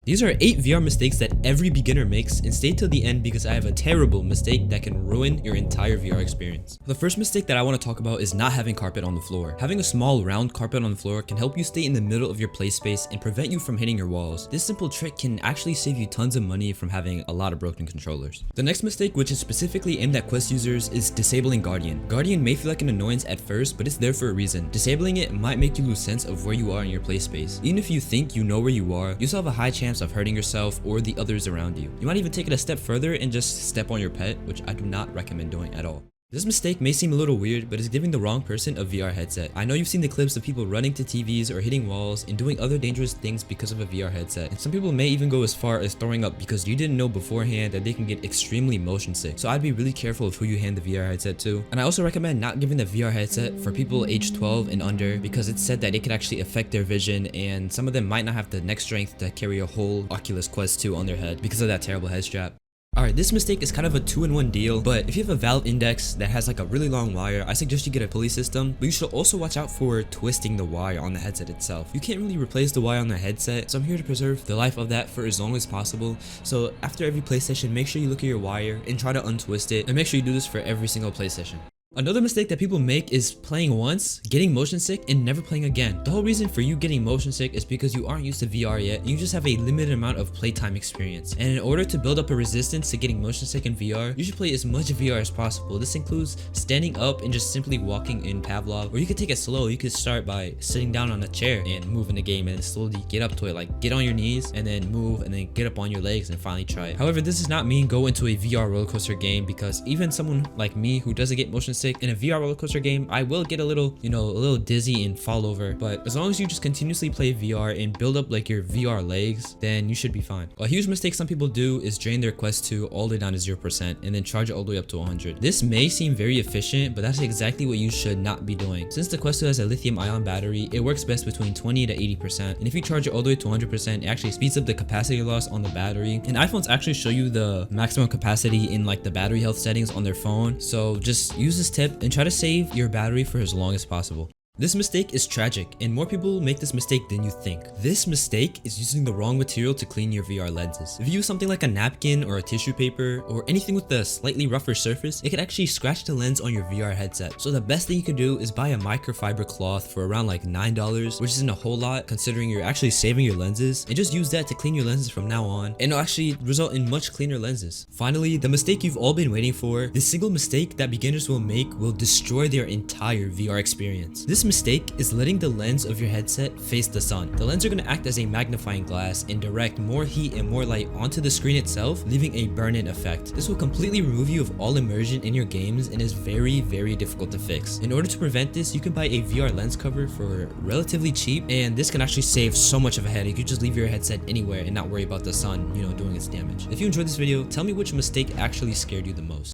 These are 8 VR mistakes that every beginner makes, and stay till the end because I have a terrible mistake that can ruin your entire VR experience. The first mistake that I want to talk about is not having carpet on the floor. Having a small round carpet on the floor can help you stay in the middle of your play space and prevent you from hitting your walls. This simple trick can actually save you tons of money from having a lot of broken controllers. The next mistake, which is specifically aimed at Quest users, is disabling Guardian. Guardian may feel like an annoyance at first, but it's there for a reason. Disabling it might make you lose sense of where you are in your play space. Even if you think you know where you are, you still have a high chance of hurting yourself or the others around you. You might even take it a step further and just step on your pet, which I do not recommend doing at all. This mistake may seem a little weird, but it's giving the wrong person a VR headset. I know you've seen the clips of people running to TVs or hitting walls and doing other dangerous things because of a VR headset. And some people may even go as far as throwing up because you didn't know beforehand that they can get extremely motion sick. So I'd be really careful of who you hand the VR headset to. And I also recommend not giving the VR headset for people age 12 and under because it's said that it could actually affect their vision, and some of them might not have the neck strength to carry a whole Oculus Quest 2 on their head because of that terrible head strap. Alright, this mistake is kind of a 2-in-1 deal, but if you have a valve index that has like a really long wire, I suggest you get a pulley system, but you should also watch out for twisting the wire on the headset itself. You can't really replace the wire on the headset, so I'm here to preserve the life of that for as long as possible. So after every play session, make sure you look at your wire and try to untwist it, and make sure you do this for every single play session. Another mistake that people make is playing once, getting motion sick, and never playing again. The whole reason for you getting motion sick is because you aren't used to VR yet, and you just have a limited amount of playtime experience. And in order to build up a resistance to getting motion sick in VR, you should play as much VR as possible. This includes standing up and just simply walking in Pavlov, or you could take it slow. You could start by sitting down on a chair and move in the game and slowly get up to it, like get on your knees and then move and then get up on your legs and finally try it. However, this does not mean go into a VR roller coaster game, because even someone like me who doesn't get motion sick in a VR roller coaster game, I will get a little dizzy and fall over. But as long as you just continuously play VR and build up like your VR legs, then you should be fine. A huge mistake some people do is drain their Quest 2 all the way down to 0% and then charge it all the way up to 100. This may seem very efficient, but that's exactly what you should not be doing. Since the Quest 2 has a lithium ion battery, it works best between 20 to 80%. And if you charge it all the way to 100%, it actually speeds up the capacity loss on the battery. And iPhones actually show you the maximum capacity in like the battery health settings on their phone. So just use this tip and try to save your battery for as long as possible. This mistake is tragic, and more people make this mistake than you think. This mistake is using the wrong material to clean your VR lenses. If you use something like a napkin or a tissue paper or anything with a slightly rougher surface, it can actually scratch the lens on your VR headset. So the best thing you can do is buy a microfiber cloth for around like $9, which isn't a whole lot considering you're actually saving your lenses, and just use that to clean your lenses from now on, and it'll actually result in much cleaner lenses. Finally, the mistake you've all been waiting for, this single mistake that beginners will make will destroy their entire VR experience. This mistake is letting the lens of your headset face the sun. The lens are going to act as a magnifying glass and direct more heat and more light onto the screen itself, leaving a burn-in effect. This will completely remove you of all immersion in your games and is very, very difficult to fix. In order to prevent this, you can buy a VR lens cover for relatively cheap, and this can actually save so much of a headache. You just leave your headset anywhere and not worry about the sun, doing its damage. If you enjoyed this video, tell me which mistake actually scared you the most.